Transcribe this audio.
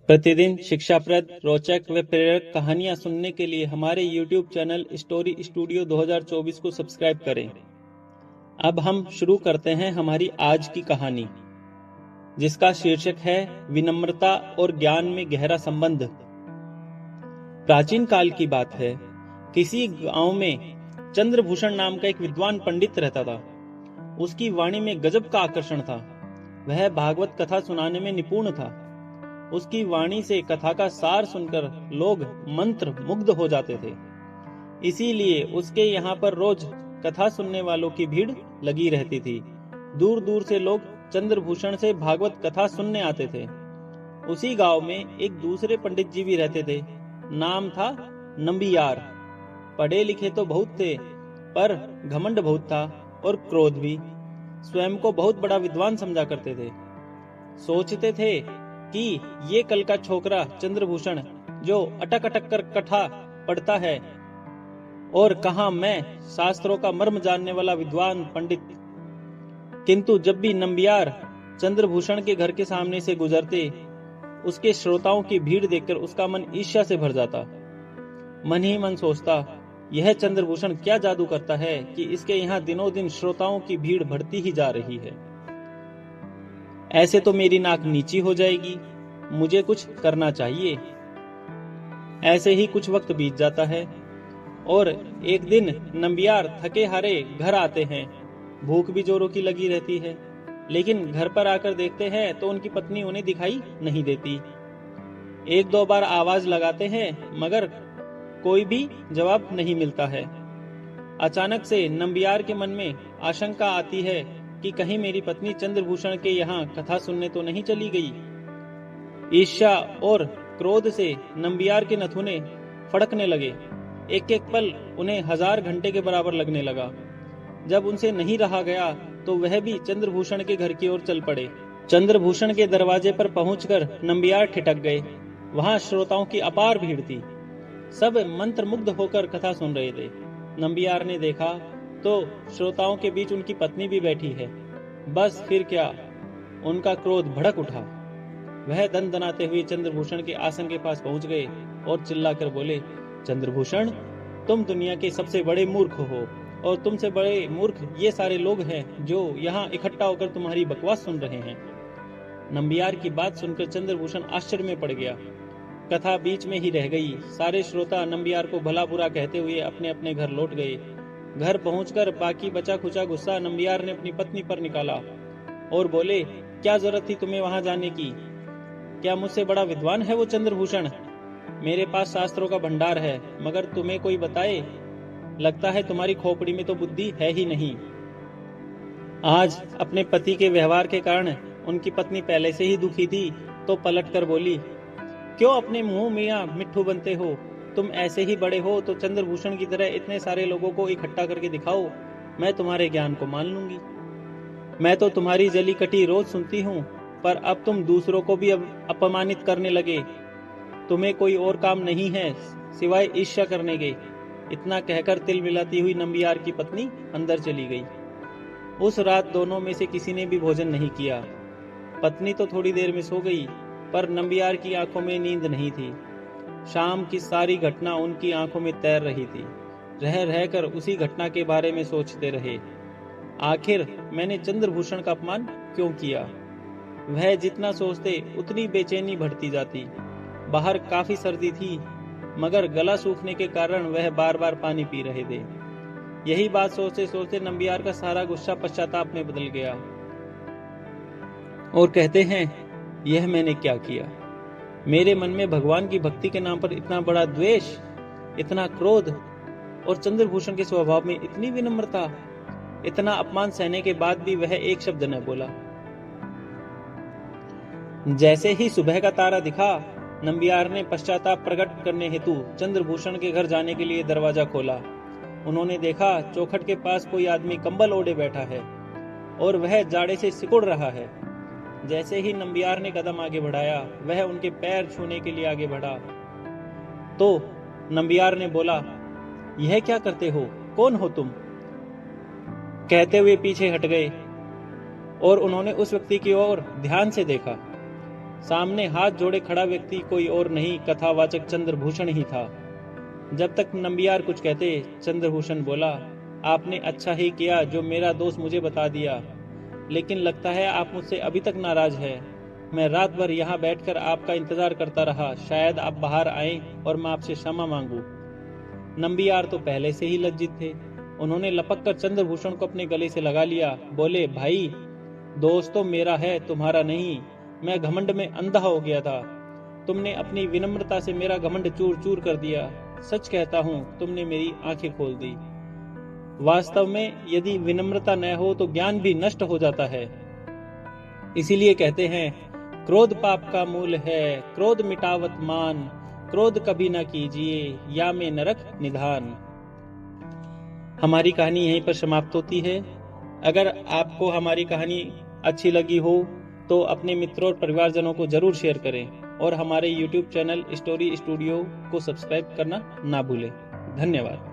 प्रतिदिन शिक्षाप्रद, रोचक व प्रेरक कहानियां सुनने के लिए हमारे YouTube चैनल स्टोरी स्टूडियो 2024 को सब्सक्राइब करें। अब हम शुरू करते हैं हमारी आज की कहानी, जिसका शीर्षक है विनम्रता और ज्ञान में गहरा संबंध। प्राचीन काल की बात है। किसी गांव में चंद्रभूषण नाम का एक विद्वान पंडित रहता था। उसकी वाणी में गजब का आकर्षण था। वह भागवत कथा सुनाने में निपुण था। उसकी वाणी से कथा का सार सुनकर लोग मंत्र मुग्ध हो जाते थे। इसीलिए उसके यहाँ पर रोज कथा सुनने वालों की भीड़ लगी रहती थी। दूर दूर से लोग चंद्रभूषण से भागवत कथा सुनने आते थे। उसी गांव में एक दूसरे पंडित जी भी रहते थे। नाम था नंबियार। पढ़े लिखे तो बहुत थे, पर घमंड बहुत था और क्रोध भी। स्वयं को बहुत बड़ा विद्वान समझा करते थे। सोचते थे कि ये कल का छोकरा चंद्रभूषण जो अटक अटक कर कथा पढ़ता है, और कहा मैं शास्त्रों का मर्म जानने वाला विद्वान पंडित। किंतु जब भी नंबियार चंद्रभूषण के घर के सामने से गुजरते, उसके श्रोताओं की भीड़ देखकर उसका मन ईर्ष्या से भर जाता। मन ही मन सोचता, यह चंद्रभूषण क्या जादू करता है कि इसके यहाँ दिनों दिन श्रोताओं की भीड़ बढ़ती ही जा रही है। ऐसे तो मेरी नाक नीची हो जाएगी। मुझे कुछ करना चाहिए। ऐसे ही कुछ वक्त बीत जाता है और एक दिन नंबियार थके हारे घर आते हैं। भूख भी जोरों की लगी रहती है, लेकिन घर पर आकर देखते हैं तो उनकी पत्नी उन्हें दिखाई नहीं देती। एक दो बार आवाज लगाते हैं, मगर कोई भी जवाब नहीं मिलता है। अचानक से नंबियार के मन में आशंका आती है कि कहीं मेरी पत्नी चंद्रभूषण के यहाँ कथा सुनने तो नहीं चली गई। ईर्ष्या और क्रोध से नंबियार के नथुने फड़कने लगे। एक एक पल उन्हें 1000 घंटे के बराबर लगने लगा। जब उनसे नहीं रहा गया तो वह भी चंद्रभूषण के घर की ओर चल पड़े। चंद्रभूषण के दरवाजे पर पहुंचकर नंबियार ठिठक गए। वहां श्रोताओं की अपार भीड़ थी। सब मंत्रमुग्ध होकर कथा सुन रहे थे। नंबियार ने देखा तो श्रोताओं के बीच उनकी पत्नी भी बैठी है। बस फिर क्या, उनका क्रोध भड़क उठा। वह दनदनाते हुए चंद्रभूषण के आसन के पास पहुंच गए और चिल्लाकर बोले, चंद्रभूषण, तुम दुनिया के सबसे बड़े मूर्ख हो, और तुमसे बड़े मूर्ख ये सारे लोग हैं जो यहाँ इकट्ठा होकर तुम्हारी बकवास सुन रहे हैं। नंबियार की बात सुनकर चंद्रभूषण आश्चर्य में पड़ गया। कथा बीच में ही रह गई। सारे श्रोता नंबियार को भला बुरा कहते हुए अपने अपने घर लौट गए। घर पहुंचकर बाकी बचा खुचा गुस्सा नंबियार ने अपनी पत्नी पर निकाला और बोले, क्या जरूरत थी तुम्हें वहां जाने की? क्या मुझसे बड़ा विद्वान है वो चंद्रभूषण? मेरे पास शास्त्रों का भंडार है, मगर तुम्हें कोई बताए? लगता है तुम्हारी खोपड़ी में तो बुद्धि है ही नहीं। आज अपने पति के व्यवहार के कारण उनकी पत्नी पहले से ही दुखी थी, तो पलट कर बोली, क्यों अपने मुंह मियां मिट्ठू बनते हो? तुम ऐसे ही बड़े हो तो चंद्रभूषण की तरह इतने सारे लोगों को इकट्ठा करके दिखाओ, मैं तुम्हारे ज्ञान को मान लूंगी। मैं तो तुम्हारी जली कटी रोज सुनती हूँ, पर अब तुम दूसरों को भी अपमानित करने लगे। तुम्हें कोई और काम नहीं है सिवाय ईर्ष्या करने के। इतना कहकर तिल मिलाती हुई नंबियार की पत्नी अंदर चली गई। उस रात दोनों में से किसी ने भी भोजन नहीं किया। पत्नी तो थोड़ी देर में सो गई, पर नंबियार की आंखों में नींद नहीं थी। शाम की सारी घटना उनकी आंखों में तैर रही थी। रह रहकर उसी घटना के बारे में सोचते रहे। आखिर मैंने चंद्रभूषण का अपमान क्यों किया? वह जितना सोचते उतनी बेचैनी बढ़ती जाती। बाहर काफी सर्दी थी, मगर गला सूखने के कारण वह बार बार पानी पी रहे थे। यही बात सोचते सोचते नंबियार का सारा गुस्सा पश्चाताप में बदल गया और कहते हैं, यह मैंने क्या किया? मेरे मन में भगवान की भक्ति के नाम पर इतना बड़ा द्वेष, इतना क्रोध, और चंद्रभूषण के स्वभाव में इतनी विनम्रता। इतना अपमान सहने के बाद भी वह एक शब्द न बोला। जैसे ही सुबह का तारा दिखा, नंबियार ने पश्चाताप प्रकट करने हेतु चंद्रभूषण के घर जाने के लिए दरवाजा खोला। उन्होंने देखा चौखट के पास कोई आदमी कंबल ओढ़े बैठा है और वह जाड़े से सिकुड़ रहा है। जैसे ही नंबियार ने कदम आगे बढ़ाया, वह उनके पैर छूने के लिए आगे बढ़ा तो नंबियार ने बोला, यह क्या करते हो? कौन हो तुम? कहते हुए पीछे हट गए और उन्होंने उस व्यक्ति की ओर ध्यान से देखा। सामने हाथ जोड़े खड़ा व्यक्ति कोई और नहीं, कथावाचक चंद्रभूषण ही था। जब तक नंबियार कुछ कहते, चंद्रभूषण बोला, आपने अच्छा ही किया जो मेरा दोस्त मुझे बता दिया, लेकिन लगता है आप मुझसे अभी तक नाराज है। मैं रात भर यहाँ बैठकर आपका इंतजार करता रहा, शायद आप बाहर आए और मैं आपसे क्षमा मांगू। नंबियार तो पहले से ही लज्जित थे। उन्होंने लपक कर चंद्रभूषण को अपने गले से लगा लिया। बोले, भाई, दोस्त तो मेरा है, तुम्हारा नहीं। मैं घमंड में अंधा हो गया था। तुमने अपनी विनम्रता से मेरा घमंड चूर चूर कर दिया। सच कहता हूँ, तुमने मेरी आंखें खोल दी। वास्तव में यदि विनम्रता न हो तो ज्ञान भी नष्ट हो जाता है। इसीलिए कहते हैं, क्रोध पाप का मूल है, क्रोध मिटावत मान, क्रोध कभी न कीजिए, या में नरक निधान। हमारी कहानी यहीं पर समाप्त होती है। अगर आपको हमारी कहानी अच्छी लगी हो तो अपने मित्रों और परिवारजनों को जरूर शेयर करें और हमारे YouTube चैनल स्टोरी स्टूडियो को सब्सक्राइब करना ना भूलें। धन्यवाद।